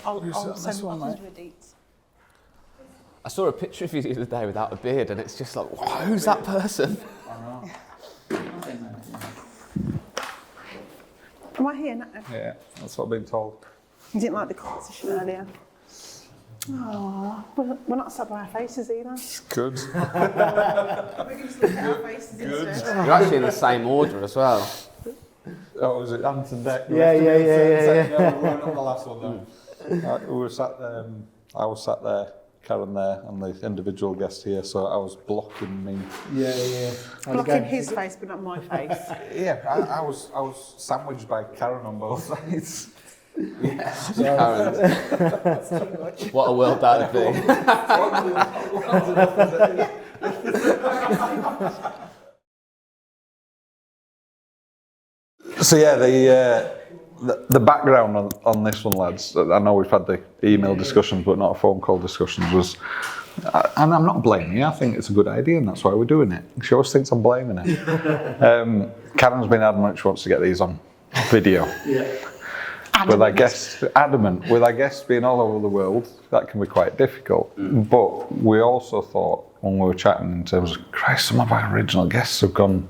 I'll send you the deets. I saw a picture of you the other day without a beard, and it's just like, wow, who's that person? I know. Am I here now? Yeah, that's what I've been told. You didn't like the competition earlier? Oh, we're not sat by our faces either. Good. We can just look at our faces instead. You're actually in the same order as well. Oh, was it Anton Deck? Yeah. No, we weren't on the last one though. We were sat there, I was sat there, Karen there, and the individual guest here, so I was blocking me. Yeah. Blocking his face, but not my face. Yeah, I was sandwiched by Karen on both sides. Yeah. What a world that would be. So yeah, the background on this one, lads, I know we've had the email discussions but not a phone call discussions, was, and I'm not blaming you, I think it's a good idea and that's why we're doing it. She always thinks I'm blaming her. Karen's been adamant she wants to get these on video. Yeah. With our guests, adamant, with our guests being all over the world, that can be quite difficult. But we also thought, when we were chatting in terms of, Christ, some of our original guests have gone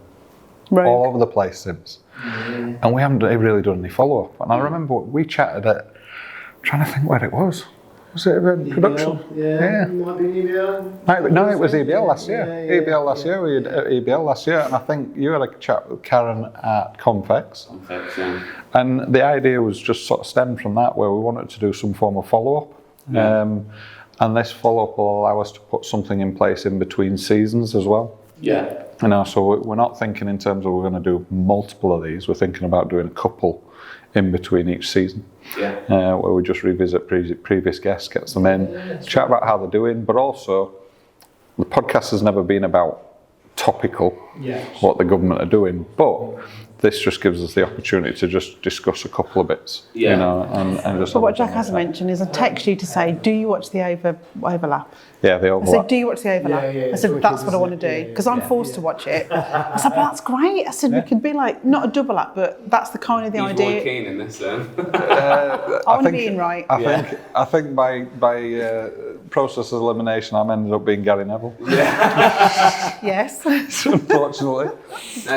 all over the place since. And we haven't really done any follow-up. And I remember we chatted at, trying to think where it was. Was it in production? Yeah. Might be EBL. No, it was EBL last year. EBL last yeah. year, we had EBL last year, and I think you had a chat with Karen at Confex. Yeah. And the idea was just sort of stemmed from that, where we wanted to do some form of follow-up. And this follow-up will allow us to put something in place in between seasons as well. Yeah. You know, so we're not thinking in terms of we're going to do multiple of these. We're thinking about doing a couple in between each season. Yeah. Where we just revisit previous guests, get them in, chat about how they're doing, but also the podcast has never been about topical, what the government are doing, but this just gives us the opportunity to just discuss a couple of bits, you know, and just. But what Jack has mentioned is I text you to say, do you watch the overlap? Yeah, the I overlap. said, do you watch the overlap? I said, that's what I want to do, because I'm forced to watch it. I said, well, that's great. I said, we could be like, not a double up, but that's the kind of the idea. He's Roy Keane in this then. I want to be in right. I think by process of elimination, I'm ended up being Gary Neville. Yes. Unfortunately. No,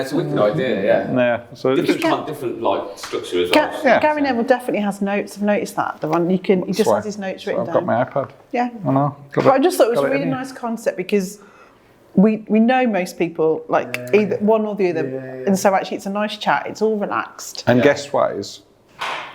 it's a wicked idea, yeah. So different like structure as well. Gary Neville definitely has notes. I've noticed that. The one he just has his notes written down. I've got my iPad. Yeah. I know. But I just thought it was a really nice concept because we know most people like either one or the other, and so actually it's a nice chat. It's all relaxed. And guest-wise,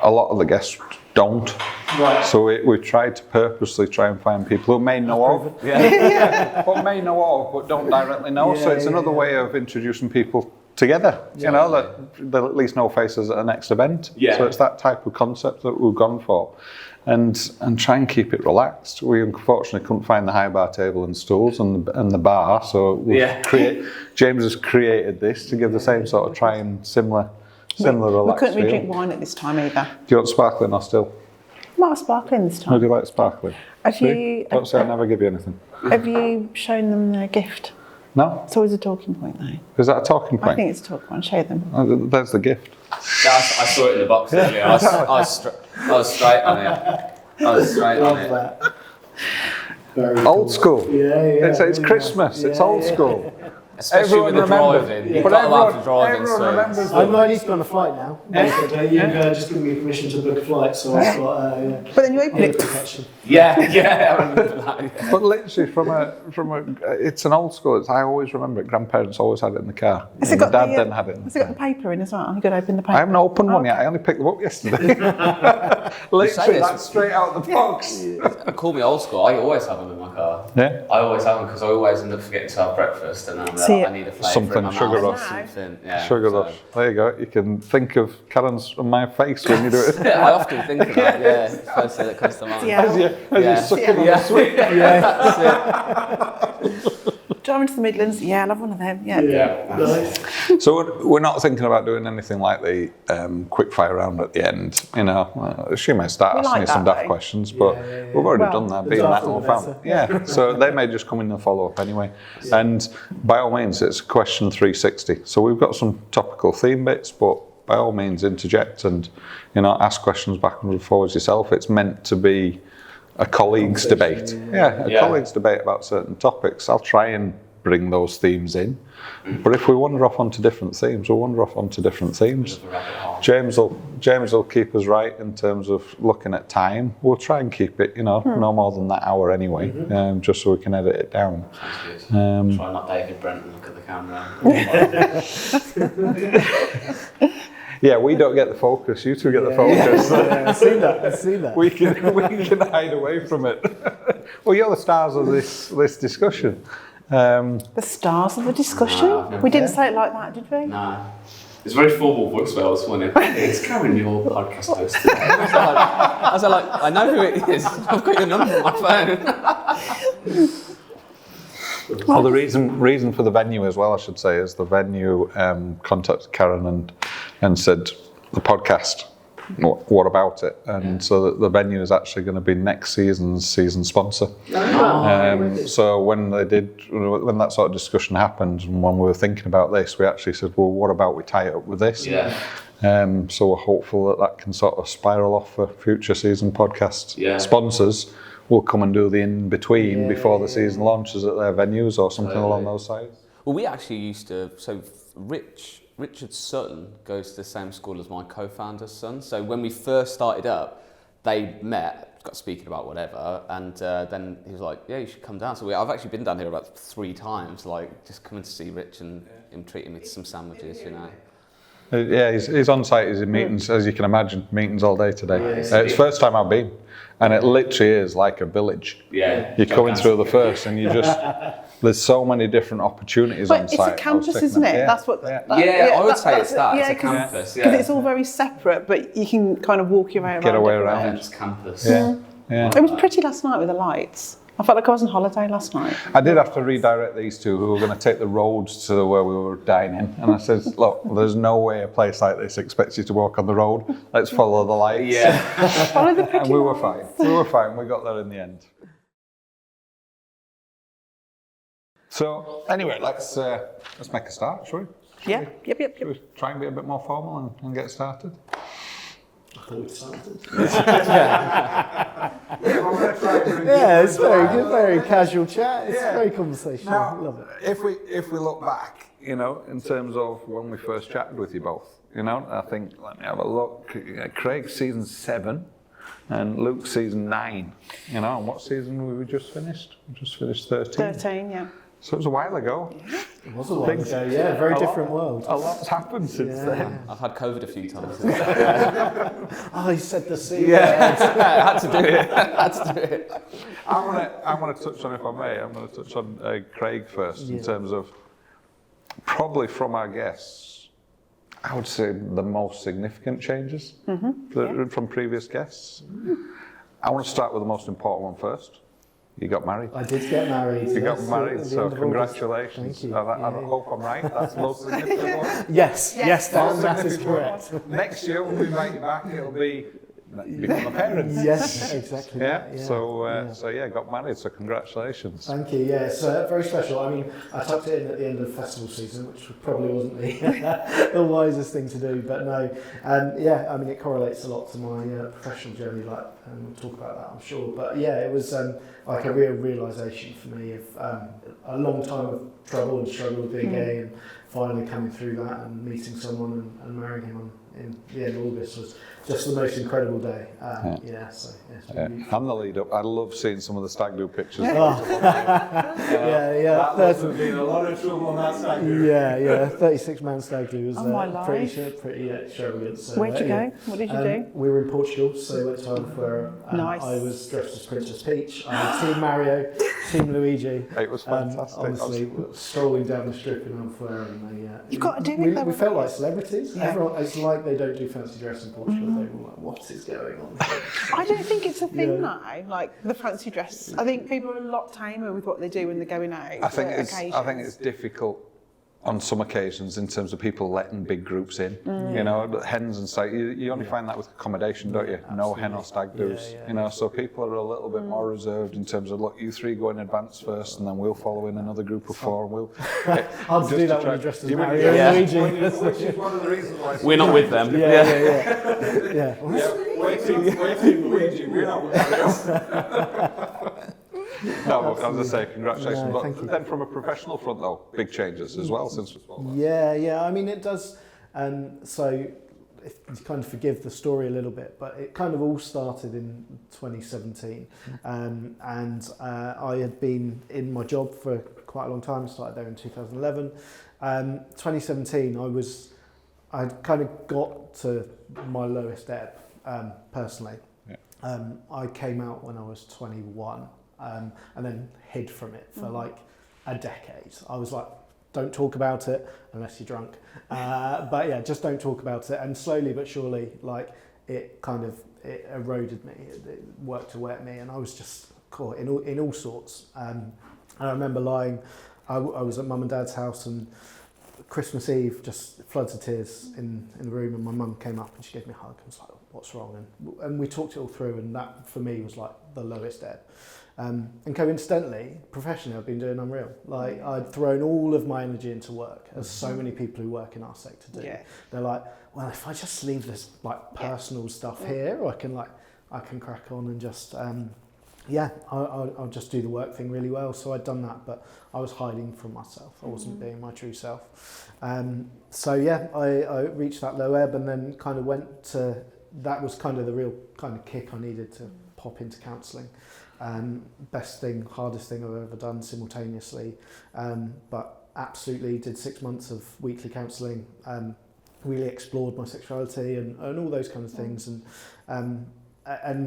a lot of the guests don't. Right. So we tried to purposely try and find people who may know of, but may know of, but don't directly know. So it's another way of introducing people together. You know, that they'll at least know faces at the next event. Yeah. So it's that type of concept that we've gone for, and try and keep it relaxed. We unfortunately couldn't find the high bar table and stools and the bar, so James has created this to give the same sort of similar relaxed We couldn't feel. drink wine at this time either. Do you want sparkling or still? Not sparkling this Or time. do you like sparkling? Have Don't say I never give you anything. you shown them their gift? No? It's always a talking point though. Is that a talking point? I think it's a talking point. Show them. There's the gift. Yeah, I saw it in the box earlier. I was straight on it. That. Very Old cool. school. Yeah. It's Christmas. It's old school. Especially with the driving. You've got allowed to drive in, so. remembers. I need to go on a flight now. Basically, you've just given me permission to book a flight, so I've got But then you open it. protection. Yeah, I remember that. Yeah. But literally, from a, it's an old school. I always remember it. Grandparents always had it in the car. Has And it got Dad the, then had it. Has it got the paper in as well? You got to open the paper. I haven't opened one yet. I only picked them up yesterday. Literally, this. that's straight out of the box. Call me old school. I always have them in my car. Yeah. I always have them because I always end up forgetting to have breakfast, and I'm like, I need a flavour. Something, sugar rush. Sugar rush. There you go. You can think of Karen's on my face when you do it. I often think of that. Yeah, it's the first thing that comes to mind. Yeah. As you're sucking on the sweet. Driving to the Midlands. Yeah, I love one of them. Yeah. Nice. So we're not thinking about doing anything like the quick fire round at the end. You know, she may start asking you some daft questions, but we've already done that. Being that whole family. Yeah. So they may just come in and follow up anyway. And by all means, it's question 360. So we've got some topical theme bits, but by all means interject and, ask questions back and forwards yourself. It's meant to be a colleagues debate. Colleagues debate about certain topics. I'll try and bring those themes in. But if we wander off onto different themes, we'll wander off onto different themes. James will keep us right in terms of looking at time. We'll try and keep it, no more than that hour anyway, just so we can edit it down. Sounds good. Try not David Brent and look at the camera. Yeah, we don't get the focus. You two get the focus. I've seen that. We can hide away from it. Well, you're the stars of this discussion. The stars of the discussion? We didn't say it like that, did we? No. It's very formal voicemail this morning. It's Karen, your podcast host today. I was like, I know who it is. I've got your number on my phone. Well, the reason for the venue as well, I should say, is the venue contacted Karen and said, the podcast, what about it? And so the venue is actually going to be next season's season sponsor. So when that sort of discussion happened, and when we were thinking about this, we actually said, well, what about we tie it up with this? Yeah. So we're hopeful that can sort of spiral off for future season podcast sponsors. Will come and do the in-between before the season launches at their venues or something along those sides. Well, we actually used to, so Richard's son goes to the same school as my co-founder's son. So when we first started up, they met, got speaking about whatever, and then he was like, yeah, you should come down. So I've actually been down here about 3 times, like just coming to see Rich and him treating me to some sandwiches, Yeah, he's on site, he's in meetings, as you can imagine, meetings all day today. It's the first time I've been, and it literally is like a village. Yeah. You're coming through the first, and you just, there's so many different opportunities on site. But it's a campus, isn't it? Yeah. That's what. I would say it's that. It's a campus. Because it's all very separate, but you can kind of walk your way around. Get away around. It's campus. Yeah. It was pretty last night with the lights. I felt like I was on holiday last night. I did have to redirect these two who were going to take the roads to where we were dining. And I said, look, there's no way a place like this expects you to walk on the road. Let's follow the lights. Yeah. Follow the And we were fine. We got there in the end. So anyway, let's make a start, shall we? Yeah. Yep. Should we try and be a bit more formal and get started? I thought we started. Yeah, it's very casual chat. It's very conversational. Now, I love it. if we look back, in terms of when we first chatted with you both, I think, let me have a look. Craig season 7 and Luke season 9. And what season we just finished? We just finished 13. 13, yeah. So it was a while ago. It was a while ago, yeah. Very different world. A lot's happened since then. I've had COVID a few times. Oh, he said the C. Yeah, I had to do it. I want to touch on, if I may, I'm going to touch on Craig first in terms of probably from our guests, I would say the most significant changes from previous guests. I want to start with the most important one first. You got married. I did get married. You got married, at the so end of congratulations. Thank you. I hope I'm right. That's the most significant one. Yes, that is correct. Next year when we invite you back, it'll be become a parent. Yes, exactly. Yeah. That, So got married. So congratulations. Thank you. Yeah, it's very special. I mean, I tucked it in at the end of festival season, which probably wasn't the wisest thing to do, but no. I mean, it correlates a lot to my professional journey. Like, and we'll talk about that, I'm sure. But yeah, it was like a real realisation for me of a long time of trouble and struggle with being gay, and finally coming through that and meeting someone and marrying him in the end of August was just the most incredible day. And the lead up, I love seeing some of the stag do pictures. That must have been a lot of trouble on that stag do. 36-man stag do was pretty extravagant. So, Where'd you go? What did you do? We were in Portugal, so we went to Albufeira. Nice. I was dressed as Princess Peach. I had Team Mario, Team Luigi. It was fantastic. Honestly, strolling down the strip in Albufeira, and You've got to do it. we felt like celebrities. Everyone, it's like they don't do fancy dress in Portugal. They were like, what is going on? I don't think it's a thing now, like the fancy dress. I think people are a lot tamer with what they do when they're going out. I think it's difficult on some occasions in terms of people letting big groups in. You know, hens and stag. You only find that with accommodation, don't you? No hen or stag do's. You know, so people are a little bit more reserved in terms of, look, you three go in advance first, and then we'll follow in another group of four. And we'll Hard to do that when you're dressed as Mario Yeah. and Luigi. Which is one of the reasons why We're not with them. Yeah. waiting Luigi. We're not with Mario. No, as I say, congratulations. No, thank you. But then from a professional front, though, big changes as well since we spoke. Yeah. I mean, it does. So, if you kind of forgive the story a little bit, but it kind of all started in 2017, and I had been in my job for quite a long time. Started there in 2011. 2017, I'd kind of got to my lowest ebb personally. Yeah. I came out when I was 21. And then hid from it for like a decade. I was like, don't talk about it unless you're drunk. But yeah, just don't talk about it. And slowly but surely, like it eroded me. It worked away at me, and I was just caught in all sorts. And I remember lying. I was at mum and dad's house, and Christmas Eve, just floods of tears in the room, and my mum came up and she gave me a hug and was like, what's wrong? And we talked it all through, and that for me was like the lowest ebb. And coincidentally, professionally, I've been doing unreal. Like I'd thrown all of my energy into work, as so many people who work in our sector do. Yeah. They're like, well, if I just leave this like personal stuff here, I can crack on and just I'll just do the work thing really well. So I'd done that, but I was hiding from myself. I wasn't being my true self. I reached that low ebb, and then kind of went to. That was kind of the real kind of kick I needed to pop into counselling. Best thing, hardest thing I've ever done simultaneously, but absolutely did 6 months of weekly counselling, really explored my sexuality and all those kind of things, and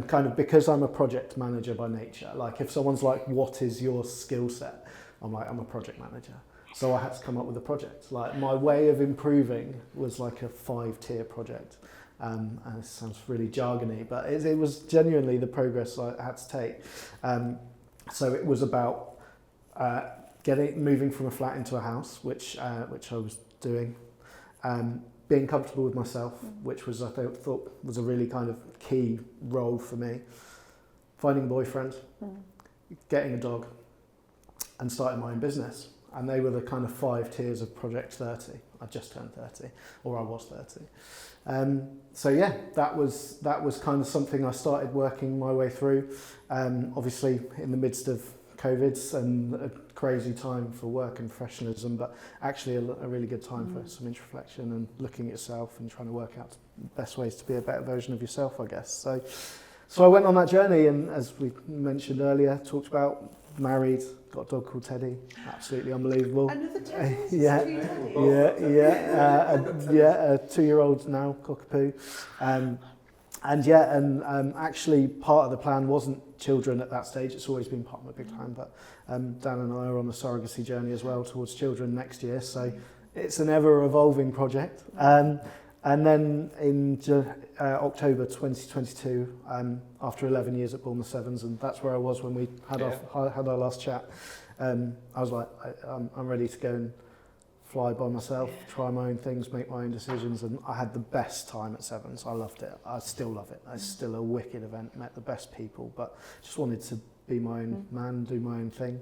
kind of, because I'm a project manager by nature, like if someone's like, what is your skill set? I'm like, I'm a project manager. So I had to come up with a project. Like my way of improving was like a 5-tier project. And it sounds really jargony, but it was genuinely the progress I had to take. So it was about moving from a flat into a house, which I was doing, being comfortable with myself, which was I thought was a really kind of key role for me. Finding a boyfriend, getting a dog, and starting my own business. And they were the kind of 5 tiers of Project 30. I just turned 30, or I was 30. That was kind of something I started working my way through. Obviously, in the midst of COVID and a crazy time for work and professionalism, but actually a really good time for some introspection and looking at yourself and trying to work out the best ways to be a better version of yourself, I guess. So I went on that journey, and as we mentioned earlier, talked about, married, got a dog called Teddy, absolutely unbelievable. Another Teddy? A 2-year-old now, cockapoo. Actually part of the plan wasn't children at that stage. It's always been part of my big plan, but Dan and I are on the surrogacy journey as well towards children next year, so it's an ever evolving project. And then in October 2022, after 11 years at Bournemouth Sevens, and that's where I was when we had our last chat, I was like, I'm ready to go and fly by myself, try my own things, make my own decisions, and I had the best time at Sevens. I loved it. I still love it. It's still a wicked event, met the best people, but just wanted to be my own man, do my own thing.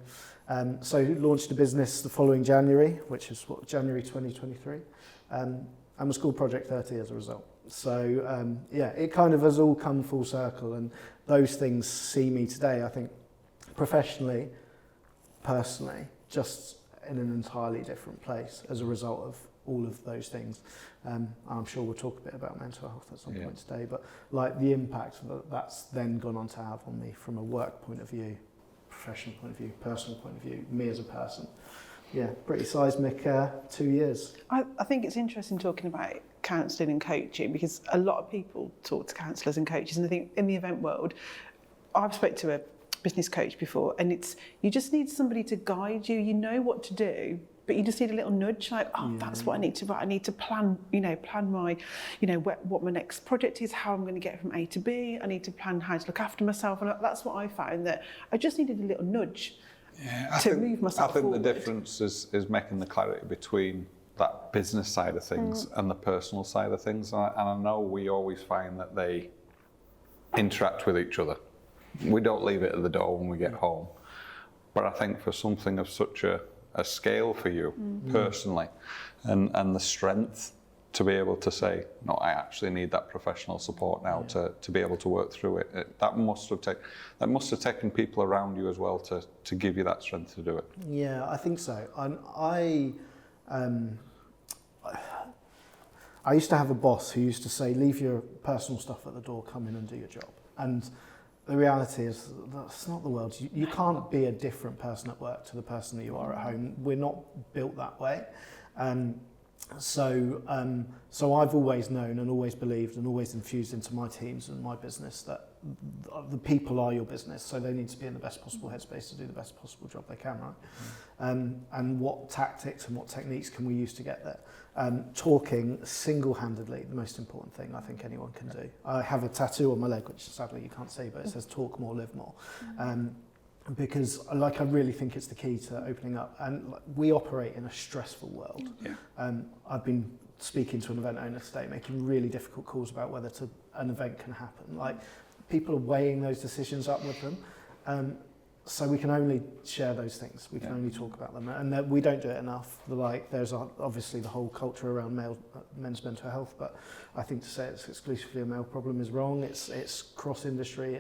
So launched a business the following January, which is January 2023. And was called Project 30 as a result. So it kind of has all come full circle, and those things see me today, I think, professionally, personally, just in an entirely different place as a result of all of those things. I'm sure we'll talk a bit about mental health at some point today, but like the impact that's then gone on to have on me from a work point of view, professional point of view, personal point of view, me as a person. Yeah, pretty seismic 2 years. I think it's interesting talking about counselling and coaching, because a lot of people talk to counsellors and coaches, and I think in the event world, I've spoke to a business coach before, and it's, you just need somebody to guide you. You know what to do, but you just need a little nudge, like, that's what I need to write. I need to plan my, what my next project is, how I'm going to get from A to B. I need to plan how to look after myself, and that's what I found, that I just needed a little nudge. move myself I think forward. the difference is making the clarity between that business side of things and the personal side of things. And I know we always find that they interact with each other. We don't leave it at the door when we get home. But I think for something of such a scale for you personally, and the strength to be able to say, no, I actually need that professional support now to be able to work through it. That must have taken people around you as well to give you that strength to do it. Yeah, I think so. I used to have a boss who used to say, leave your personal stuff at the door, come in and do your job. And the reality is that's not the world. You can't be a different person at work to the person that you are at home. We're not built that way. So I've always known and always believed and always infused into my teams and my business that the people are your business, so they need to be in the best possible headspace to do the best possible job they can, right? And what tactics and what techniques can we use to get there? Talking single-handedly, the most important thing I think anyone can do. I have a tattoo on my leg, which sadly you can't see, but it says talk more, live more. Because I really think it's the key to opening up. And we operate in a stressful world. Yeah. I've been speaking to an event owner today, making really difficult calls about whether an event can happen. Like, people are weighing those decisions up with them. So we can only share those things. We can only talk about them. And we don't do it enough. There's obviously the whole culture around men's mental health, but I think to say it's exclusively a male problem is wrong. It's cross-industry.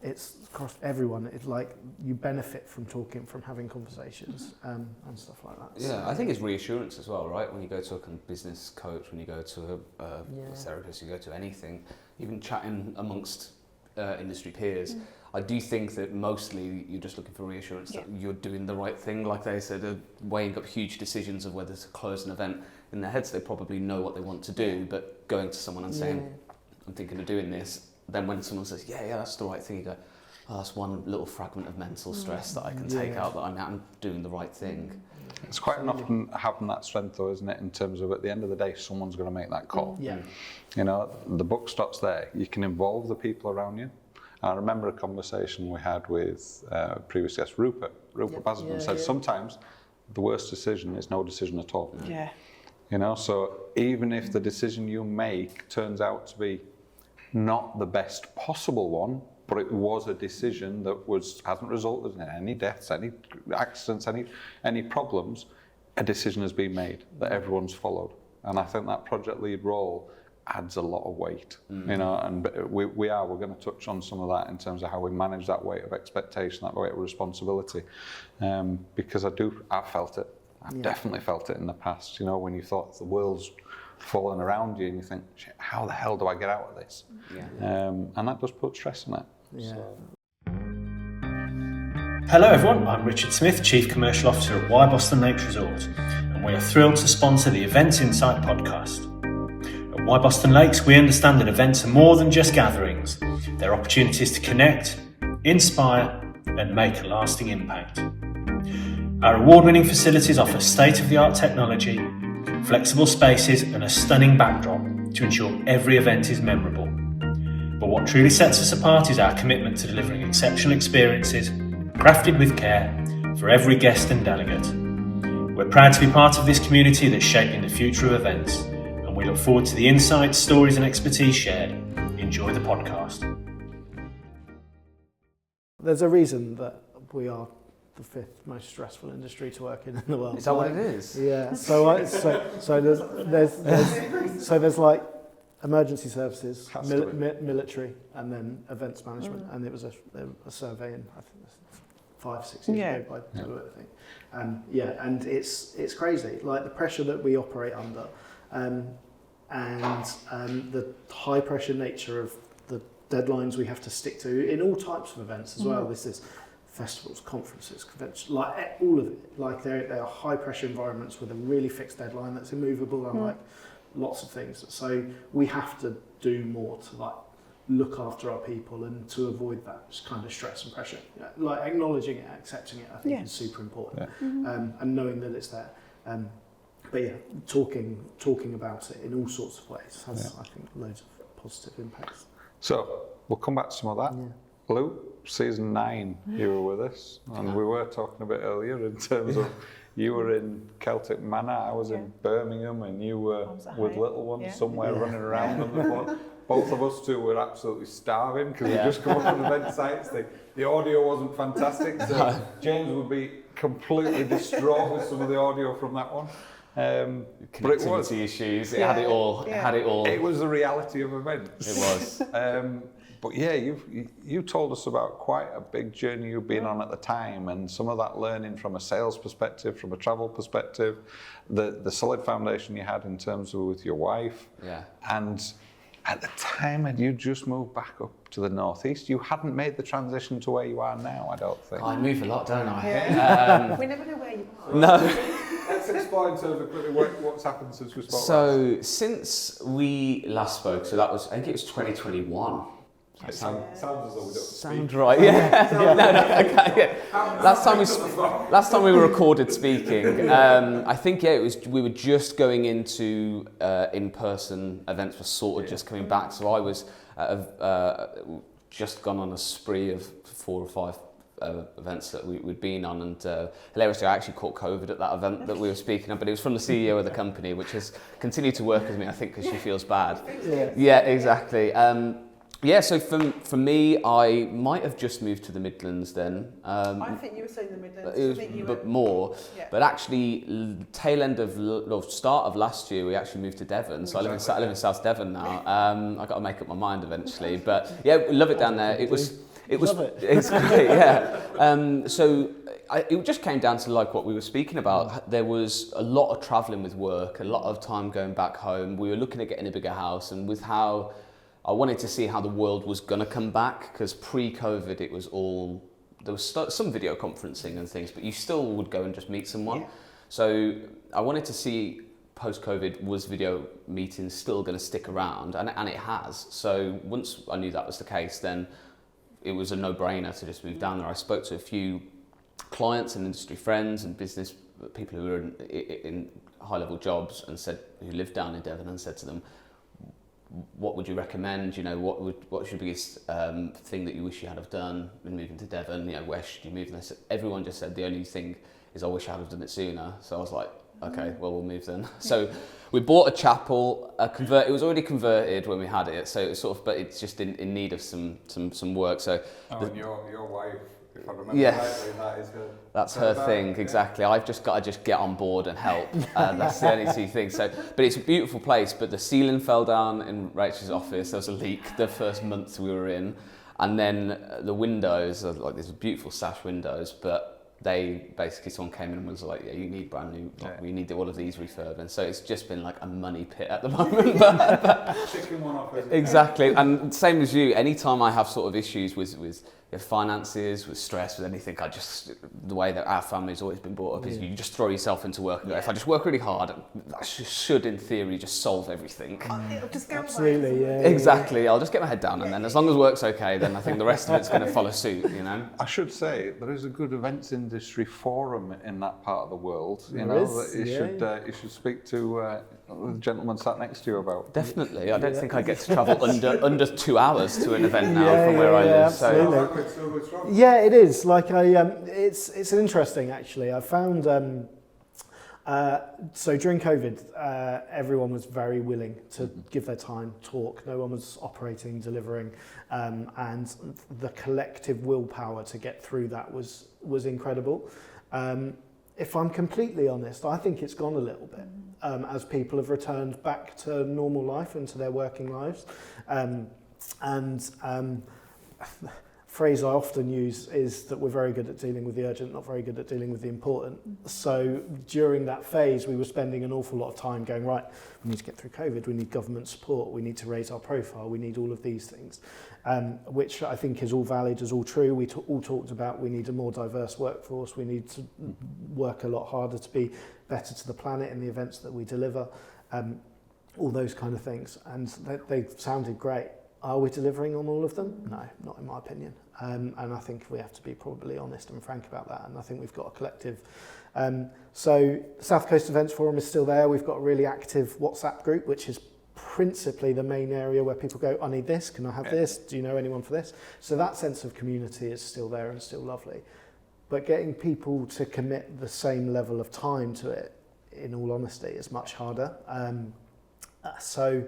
It's across everyone. It's like you benefit from talking, from having conversations and stuff like that. Yeah, I think it's reassurance as well, right? When you go to a business coach, when you go to a therapist, you go to anything, even chatting amongst industry peers, I do think that mostly you're just looking for reassurance that you're doing the right thing. Like they said, weighing up huge decisions of whether to close an event. In their heads, they probably know what they want to do, but going to someone and saying, I'm thinking of doing this, then when someone says, yeah, that's the right thing, you go, oh, that's one little fragment of mental stress that I can take out, that I'm doing the right thing. It's quite often having that strength though, isn't it, in terms of at the end of the day, someone's going to make that call. Yeah. You know, the buck stops there. You can involve the people around you. I remember a conversation we had with previous guest Rupert Basildon said sometimes the worst decision is no decision at all. Yeah. You know, so even if the decision you make turns out to be not the best possible one, but it was a decision that hasn't resulted in any deaths, any accidents, any problems, a decision has been made that everyone's followed. And I think that project lead role adds a lot of weight, you know, and we're going to touch on some of that in terms of how we manage that weight of expectation, that weight of responsibility, because I've felt it. I've definitely felt it in the past, you know, when you thought the world's falling around you and you think, how the hell do I get out of this? And that does put stress on it. Yeah. So. Hello everyone, I'm Richard Smith, Chief Commercial Officer at Wyboston Lakes Resort, and we are thrilled to sponsor the Events Insight podcast. At Wyboston Lakes, we understand that events are more than just gatherings. They're opportunities to connect, inspire, and make a lasting impact. Our award-winning facilities offer state-of-the-art technology, flexible spaces, and a stunning backdrop to ensure every event is memorable. But what truly sets us apart is our commitment to delivering exceptional experiences, crafted with care, for every guest and delegate. We're proud to be part of this community that's shaping the future of events, and we look forward to the insights, stories, and expertise shared. Enjoy the podcast. There's a reason that we are the 5th most stressful industry to work in the world. Is that what it is? Yeah. So there's like emergency services, military, and then events management. And it was a survey in I think 5-6 years ago by Deloitte, I think. And it's crazy. Like the pressure that we operate under, and the high pressure nature of the deadlines we have to stick to in all types of events as well. This is festivals, conferences, conventions, like all of it. Like they are high pressure environments with a really fixed deadline that's immovable, and like lots of things. So we have to do more to like look after our people and to avoid that kind of stress and pressure. You know, like acknowledging it, accepting it, I think is super important, and knowing that it's there. But yeah, talking about it in all sorts of ways has, I think, loads of positive impacts. So we'll come back to some of that. Luke, season 9, you were with us, and we were talking a bit earlier in terms of you were in Celtic Manor, I was in Birmingham, and you were with little ones somewhere running around on the floor. Both of us two were absolutely starving because we just come up on event sites. The audio wasn't fantastic, so James would be completely distraught with some of the audio from that one. But it was issues. It had it all. It had it all. It was the reality of events. It was. But yeah, you told us about quite a big journey you've been on at the time, and some of that learning from a sales perspective, from a travel perspective, the solid foundation you had in terms of with your wife. Yeah. And at the time, had you just moved back up to the northeast? You hadn't made the transition to where you are now, I don't think. I move a lot, don't I? Yeah. We never know where you are. No. Let's explain in terms of what's happened since we spoke. So since we last spoke, so that was, I think it was 2021. It sounds as though we don't Sound right? Yeah. Okay, yeah. Last time we were recorded speaking, I think it was. We were just going into in-person events. Were sort of just coming back. So I was just gone on a spree of 4 or 5 events that we'd been on, and hilariously I actually caught COVID at that event that we were speaking of, but it was from the CEO of the company, which has continued to work with me, I think, because she feels bad. Yeah, exactly. So for me, I might have just moved to the Midlands then. I think you were saying the Midlands. It was, but more. Yeah. But actually, tail end of start of last year, we actually moved to Devon. So I live in South Devon now. I got to make up my mind eventually, but yeah, we love it down there. It was it's great, yeah. So it just came down to like what we were speaking about. There was a lot of travelling with work, a lot of time going back home. We were looking at getting a bigger house, and with how I wanted to see how the world was going to come back, because pre-COVID it was all, there was some video conferencing and things, but you still would go and just meet someone. Yeah. So I wanted to see post-COVID, was video meetings still going to stick around, and it has. So once I knew that was the case, then it was a no-brainer to just move down there. I spoke to a few clients and industry friends and business people who were in high-level jobs and who lived down in Devon, and said to them, what would you recommend? You know, what's your biggest thing that you wish you had have done in moving to Devon? You know, where should you move? And everyone just said the only thing is I wish I had have done it sooner. So I was like, okay, well, we'll move then. So we bought a chapel. It was already converted when we had it. So it was sort of, but it's just in need of some work. So and your wife, if I remember rightly, that's her thing, exactly. I've just got to get on board and help. That's the only two things. So, but it's a beautiful place. But the ceiling fell down in Rachel's office. There was a leak the first month we were in, and then the windows are like these beautiful sash windows, but they basically, someone came in and was like, yeah, you need brand new, we need all of these refurbed. And so it's just been like a money pit at the moment. Chicken one off. Exactly. And same as you, anytime I have sort of issues with finances, with stress, with anything, the way that our family's always been brought up is you just throw yourself into work and go, if I just work really hard, that should in theory just solve everything. It'll just go absolutely, exactly. I'll just get my head down, and then as long as work's okay, then I think the rest of it's going to follow suit, you know. I should say there is a good events industry forum in that part of the world. You should speak to the gentleman sat next to you about. Definitely. I don't think I get to travel under 2 hours to an event now from where I live. Absolutely. Yeah, it is. Like it's interesting actually. I found so during COVID, everyone was very willing to give their time, talk. No one was operating, delivering, and the collective willpower to get through that was incredible. If I'm completely honest, I think it's gone a little bit as people have returned back to normal life and to their working lives, phrase I often use is that we're very good at dealing with the urgent, not very good at dealing with the important. So during that phase, we were spending an awful lot of time going, right, we need to get through COVID, we need government support, we need to raise our profile, we need all of these things, which I think is all valid, is all true. We all talked about we need a more diverse workforce, we need to work a lot harder to be better to the planet in the events that we deliver, all those kind of things. And they sounded great. Are we delivering on all of them? No, not in my opinion. And I think we have to be probably honest and frank about that. And I think we've got a collective. So South Coast Events Forum is still there. We've got a really active WhatsApp group, which is principally the main area where people go, I need this, can I have this? Do you know anyone for this? So that sense of community is still there and still lovely. But getting people to commit the same level of time to it, in all honesty, is much harder. So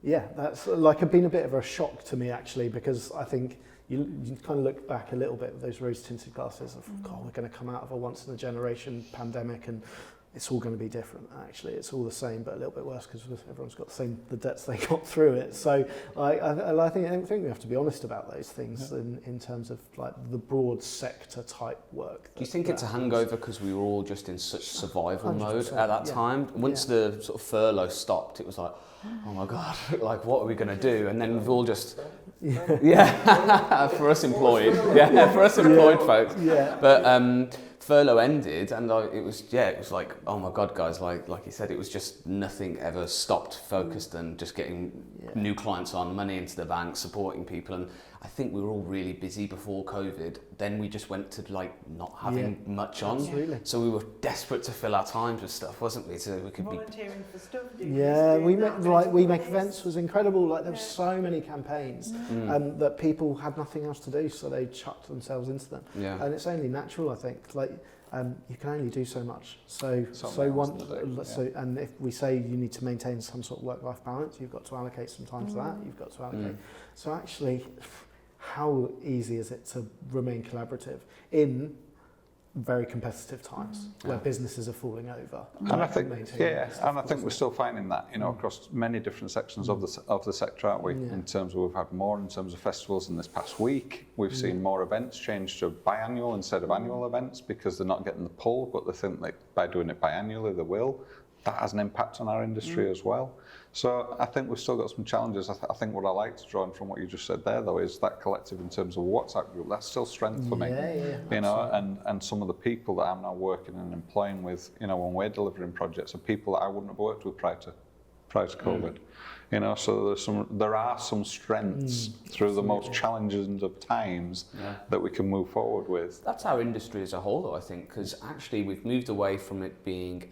yeah, that's like been a bit of a shock to me actually, because I think you kind of look back a little bit with those rose-tinted glasses of, God, we're going to come out of a once-in-a-generation pandemic and it's all going to be different. Actually, it's all the same, but a little bit worse because everyone's got the debts they got through it. So I think we have to be honest about those things in terms of like the broad sector type work. Do you think it's a hangover because we were all just in such survival mode at that time? Once the sort of furlough stopped, it was like, oh my God, like what are we going to do? And then we've all just, for us employed, folks. Yeah. But furlough ended, and it was like, oh my God, guys, like you said, it was just nothing ever stopped focused and just getting new clients on, money into the bank, supporting people. And I think we were all really busy before COVID. Then we just went to like not having much on. Absolutely. So we were desperate to fill our times with stuff, wasn't we? So we could volunteering for stuff. We Make Events was incredible. Like there were so many campaigns that people had nothing else to do, so they chucked themselves into them. Yeah. And it's only natural, I think. Like you can only do so much. So and if we say you need to maintain some sort of work-life balance, you've got to allocate some time to that. You've got to allocate. So actually, how easy is it to remain collaborative in very competitive times where businesses are falling over? And I think, we're still finding that, across many different sections of the sector, aren't we? In terms of we've had more in terms of festivals in this past week. We've seen more events change to biannual instead of annual events because they're not getting the pull, but they think that by doing it biannually they will. That has an impact on our industry as well. So I think we've still got some challenges. I think what I like to draw on from what you just said there, though, is that collective in terms of WhatsApp group. That's still strength for me. And some of the people that I'm now working and employing with, when we're delivering projects, are people that I wouldn't have worked with prior to COVID. So there are some strengths through the most challenging of times that we can move forward with. That's our industry as a whole, though, I think, because actually we've moved away from it being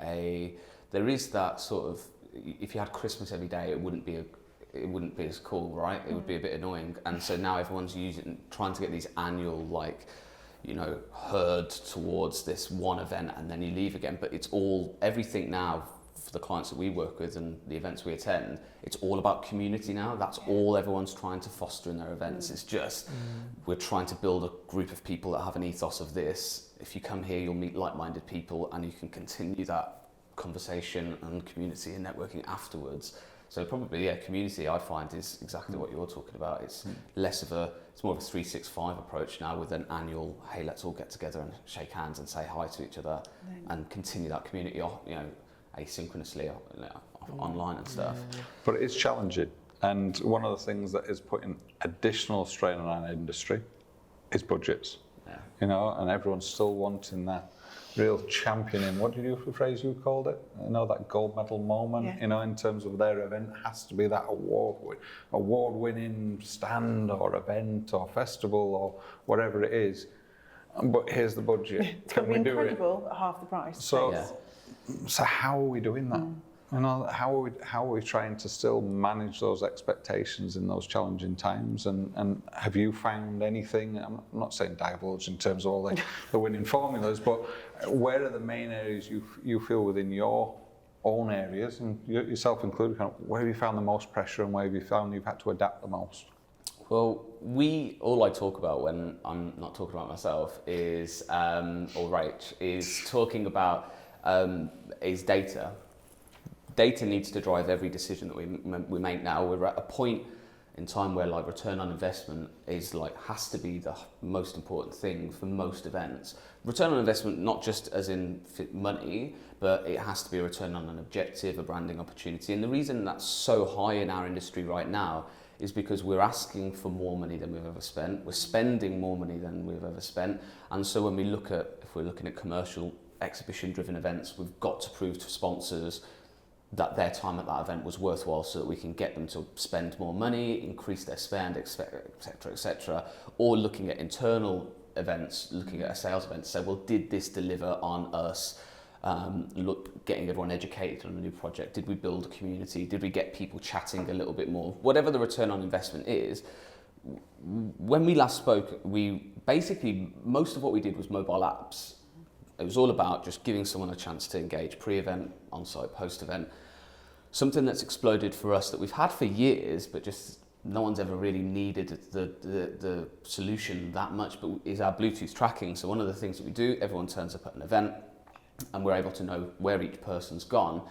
there is that sort of, if you had Christmas every day, it wouldn't be as cool, right? It would be a bit annoying. And so now everyone's trying to get these annual, herd towards this one event and then you leave again. But it's everything now for the clients that we work with and the events we attend, it's all about community now. That's all everyone's trying to foster in their events. It's just, we're trying to build a group of people that have an ethos of this. If you come here, you'll meet like-minded people and you can continue that conversation and community and networking afterwards. So probably, community I find is exactly what you're talking about. It's it's more of a 365 approach now with an annual, hey, let's all get together and shake hands and say hi to each other and continue that community, asynchronously online and stuff. But it is challenging. And one of the things that is putting additional strain on our industry is budgets. And everyone's still wanting that real championing. What did the phrase you called it? That gold medal moment. In terms of their event has to be that award-winning stand or event or festival or whatever it is. But here's the budget. It's going to be incredible at half the price. So how are we doing that? How are we trying to still manage those expectations in those challenging times? And have you found anything? I'm not saying divulge in terms of all the winning formulas, but where are the main areas you feel within your own areas, and yourself included, where have you found the most pressure and where have you found you've had to adapt the most? Well, all I talk about when I'm not talking about myself is talking about is data. Data needs to drive every decision that we make now. We're at a point in time where return on investment is has to be the most important thing for most events. Return on investment, not just as in money, but it has to be a return on an objective, a branding opportunity. And the reason that's so high in our industry right now is because we're asking for more money than we've ever spent. We're spending more money than we've ever spent. And so when if we're looking at commercial exhibition-driven events, we've got to prove to sponsors that their time at that event was worthwhile so that we can get them to spend more money, increase their spend, etc., etc. Or looking at internal events, looking at a sales event, say, well, did this deliver on us getting everyone educated on a new project? Did we build a community? Did we get people chatting a little bit more? Whatever the return on investment is, when we last spoke, we basically, most of what we did was mobile apps. It was all about just giving someone a chance to engage pre-event, on-site, post-event. Something that's exploded for us that we've had for years, but just no one's ever really needed the solution that much, but is our Bluetooth tracking. So one of the things that we do, everyone turns up at an event and we're able to know where each person's gone.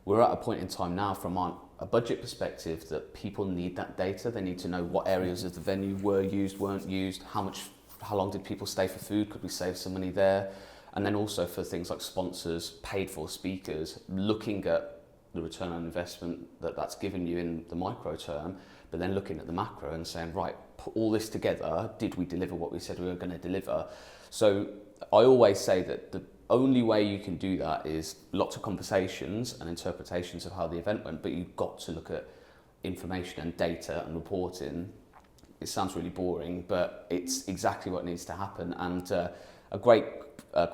We're at a point in time now from a budget perspective that people need that data. They need to know what areas of the venue were used, weren't used, how long did people stay for food, could we save some money there? And then also for things like sponsors, paid for speakers, looking at the return on investment that's given you in the micro term, but then looking at the macro and saying, right, put all this together, did we deliver what we said we were going to deliver? So I always say that the only way you can do that is lots of conversations and interpretations of how the event went, but you've got to look at information and data and reporting. It sounds really boring, but it's exactly what needs to happen. And a great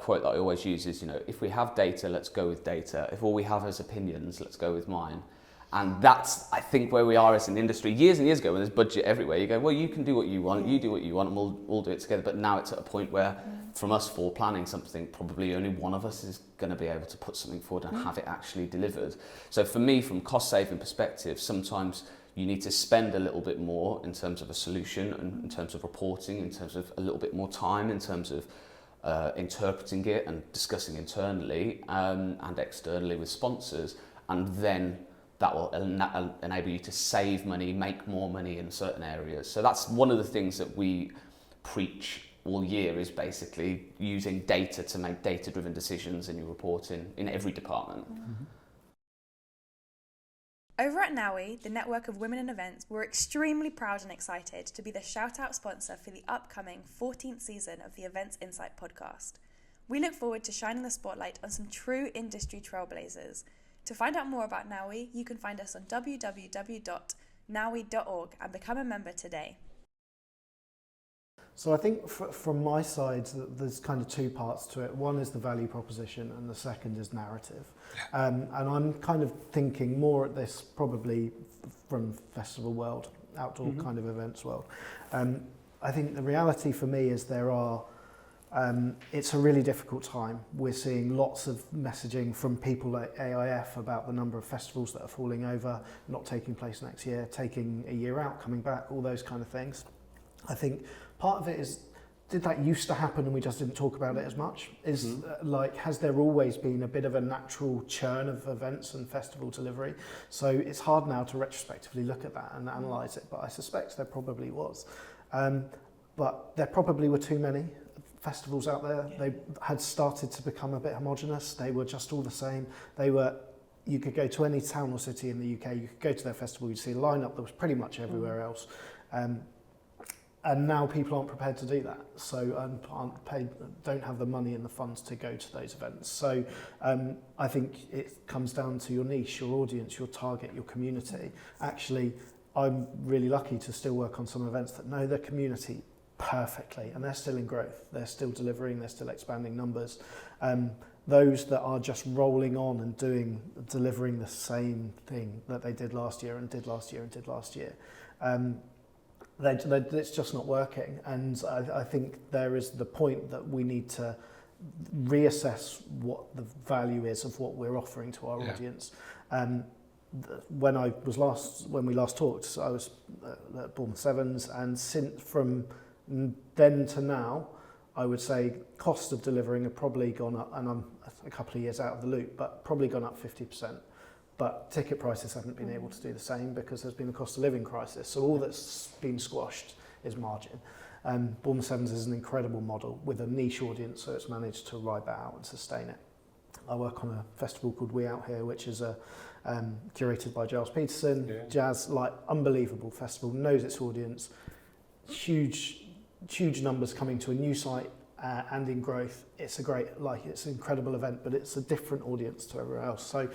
quote that I always use is, if we have data, let's go with data. If all we have is opinions, let's go with mine. And that's, I think, where we are as an industry. Years and years ago, when there's budget everywhere, you go, well, you can do what you want, you do what you want, and we'll all do it together. But now it's at a point where, from us for planning something, probably only one of us is going to be able to put something forward and have it actually delivered. So for me, from cost-saving perspective, sometimes you need to spend a little bit more in terms of a solution, and in terms of reporting, in terms of a little bit more time, in terms of interpreting it and discussing internally and externally with sponsors, and then that will enable you to save money, make more money in certain areas. So that's one of the things that we preach all year, is basically using data to make data-driven decisions in your reporting in every department. Mm-hmm. Over at NOWI, the network of women in events, we're extremely proud and excited to be the shout-out sponsor for the upcoming 14th season of the Events Insight podcast. We look forward to shining the spotlight on some true industry trailblazers. To find out more about NOWI, you can find us on www.nowi.org and become a member today. So I think from my side, there's kind of two parts to it. One is the value proposition and the second is narrative. And I'm kind of thinking more at this probably from festival world, outdoor kind of events world. I think the reality for me is it's a really difficult time. We're seeing lots of messaging from people like AIF about the number of festivals that are falling over, not taking place next year, taking a year out, coming back, all those kind of things. I think part of it is, did that used to happen and we just didn't talk about it as much? Has there always been a bit of a natural churn of events and festival delivery? So it's hard now to retrospectively look at that and analyse it, but I suspect there probably was. But there probably were too many festivals out there. They had started to become a bit homogenous. They were just all the same. You could go to any town or city in the UK, you could go to their festival, you'd see a lineup that was pretty much everywhere else. And now people aren't prepared to do that, so don't have the money and the funds to go to those events. So I think it comes down to your niche, your audience, your target, your community. Actually, I'm really lucky to still work on some events that know their community perfectly, and they're still in growth. They're still delivering, they're still expanding numbers. Those that are just rolling on and delivering the same thing that they did last year and did last year and did last year. It's just not working, and I think there is the point that we need to reassess what the value is of what we're offering to our audience. When we last talked, I was at Bournemouth Sevens, and from then to now, I would say cost of delivering have probably gone up, and I'm a couple of years out of the loop, but probably gone up 50%. But ticket prices haven't been able to do the same because there's been a cost of living crisis. So all that's been squashed is margin. Bournemouth Sevens is an incredible model with a niche audience, so it's managed to ride that out and sustain it. I work on a festival called We Out Here, which is curated by Giles Peterson. Yeah. Jazz, unbelievable festival, knows its audience, huge numbers coming to a new site and in growth. It's it's an incredible event, but it's a different audience to everywhere else. So,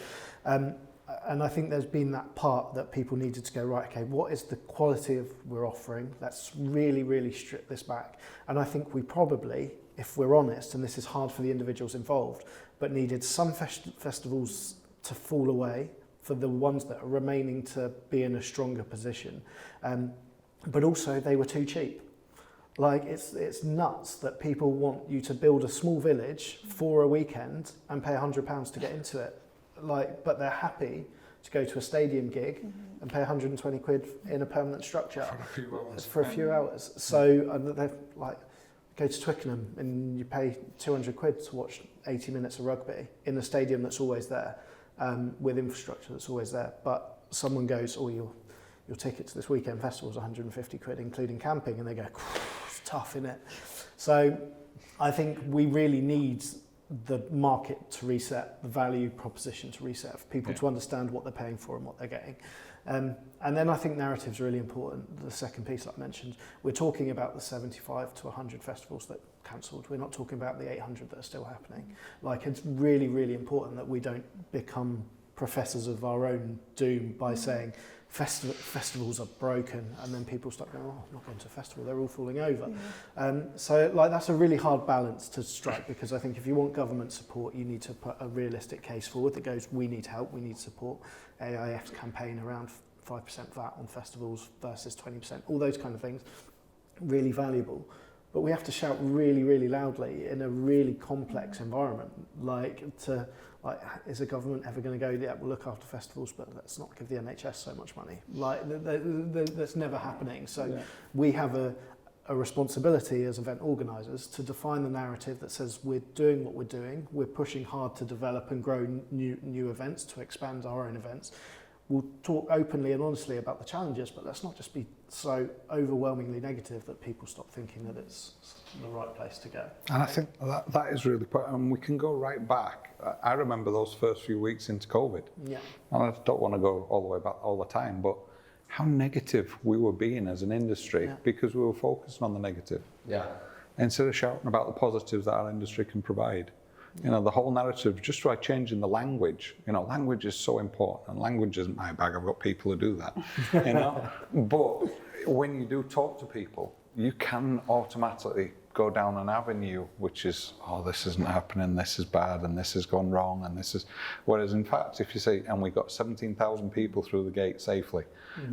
and I think there's been that part that people needed to go, right, okay, what is the quality of we're offering? Let's really, really strip this back. And I think we probably, if we're honest, and this is hard for the individuals involved, but needed some festivals to fall away for the ones that are remaining to be in a stronger position. But also they were too cheap. Like it's nuts that people want you to build a small village for a weekend and pay £100 to get into it. Like, but they're happy to go to a stadium gig and pay 120 quid in a permanent structure for a few hours. So they're like, go to Twickenham and you pay 200 quid to watch 80 minutes of rugby in a stadium that's always there, with infrastructure that's always there. But someone goes, oh, your ticket to this weekend festival is 150 quid, including camping, and they go, it's tough, innit? So I think we really need the market to reset, the value proposition to reset, for people to understand what they're paying for and what they're getting. And then I think narrative's really important. The second piece I mentioned, we're talking about the 75 to 100 festivals that cancelled. We're not talking about the 800 that are still happening. Like, it's really, really important that we don't become professors of our own doom by saying festivals are broken, and then people start going, oh, I'm not going to a festival, they're all falling over. So like, that's a really hard balance to strike, because I think if you want government support, you need to put a realistic case forward that goes, we need help, we need support. AIF's campaign around 5% VAT on festivals versus 20%, all those kind of things, really valuable. But we have to shout really, really loudly in a really complex environment. Is the government ever going to go, yeah, we'll look after festivals, but let's not give the NHS so much money? Like, that's never happening. So we have a responsibility as event organisers to define the narrative that says we're doing what we're doing, we're pushing hard to develop and grow new events, to expand our own events. We'll talk openly and honestly about the challenges, but let's not just be so overwhelmingly negative that people stop thinking that it's the right place to go. And I think that is really important. And we can go right back. I remember those first few weeks into COVID. Yeah. And I don't want to go all the way back all the time, but how negative we were being as an industry because we were focusing on the negative. Yeah. Instead of shouting about the positives that our industry can provide. You know, the whole narrative, just by changing the language, you know, language is so important, and language isn't my bag, I've got people who do that, you know, but when you do talk to people, you can automatically go down an avenue which is, oh, this isn't happening, this is bad, and this has gone wrong, and this is, whereas in fact, if you say, and we got 17,000 people through the gate safely,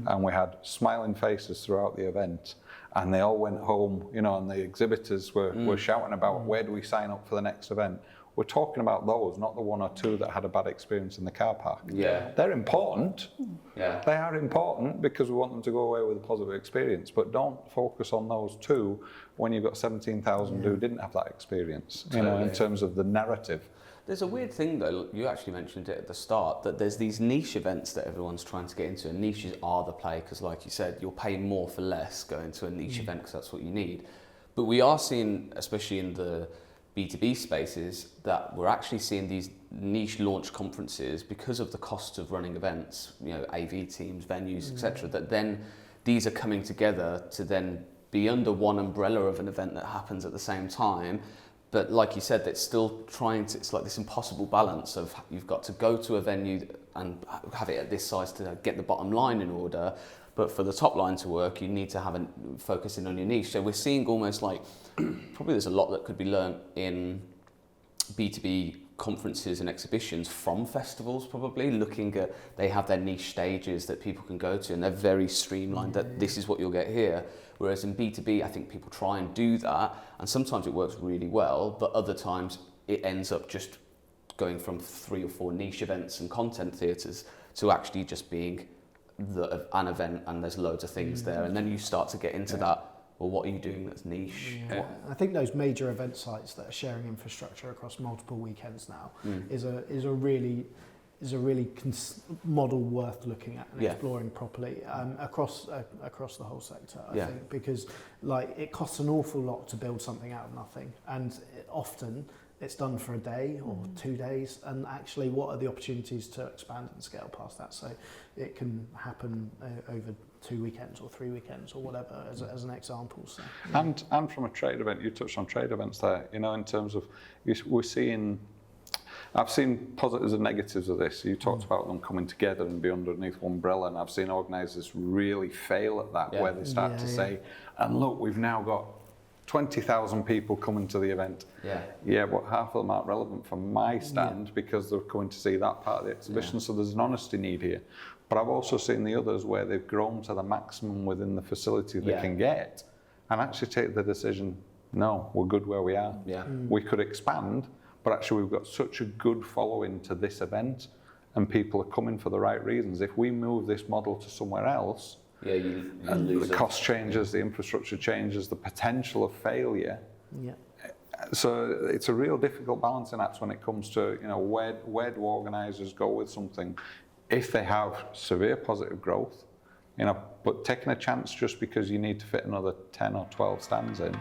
and we had smiling faces throughout the event, and they all went home, you know, and the exhibitors were shouting about, where do we sign up for the next event? We're talking about those, not the one or two that had a bad experience in the car park. Yeah. They're important. Yeah. They are important because we want them to go away with a positive experience, but don't focus on those two when you've got 17,000 who didn't have that experience, you know, in terms of the narrative. There's a weird thing though, you actually mentioned it at the start, that there's these niche events that everyone's trying to get into, and niches are the play, because like you said, you'll pay more for less going to a niche event because that's what you need. But we are seeing, especially in the B2B spaces, that we're actually seeing these niche launch conferences because of the cost of running events, you know, AV teams, venues, etc., that then these are coming together to then be under one umbrella of an event that happens at the same time. But like you said, it's still it's like this impossible balance of, you've got to go to a venue and have it at this size to get the bottom line in order, but for the top line to work, you need to have focusing on your niche. So we're seeing almost like, probably there's a lot that could be learnt in B2B conferences and exhibitions from festivals, probably looking at, they have their niche stages that people can go to, and they're very streamlined, that this is what you'll get here. Whereas in B2B, I think people try and do that, and sometimes it works really well, but other times it ends up just going from 3 or 4 niche events and content theatres to actually just being an event, and there's loads of things there, and then you start to get into that, well, what are you doing that's niche? Yeah. I think those major event sites that are sharing infrastructure across multiple weekends now is a really model worth looking at and exploring properly across the whole sector. I think, because like, it costs an awful lot to build something out of nothing, and often it's done for a day or 2 days, and actually what are the opportunities to expand and scale past that, so it can happen over 2 weekends or 3 weekends or whatever, as an example. So, and from a trade event, you touched on trade events there, you know, in terms of, we're seeing, I've seen positives and negatives of this. You talked about them coming together and be underneath one umbrella, and I've seen organisers really fail at that, where they start to say, and look, we've now got 20,000 people coming to the event. Yeah, but half of them aren't relevant for my stand because they're coming to see that part of the exhibition. So there's an honesty need here. But I've also seen the others where they've grown to the maximum within the facility they can get and actually take the decision, no, we're good where we are. We could expand, but actually we've got such a good following to this event and people are coming for the right reasons. If we move this model to somewhere else, you and lose the cost changes, the infrastructure changes, the potential of failure. So it's a real difficult balancing act when it comes to, you know, where do organisers go with something if they have severe positive growth, you know, but taking a chance just because you need to fit another 10 or 12 stands in.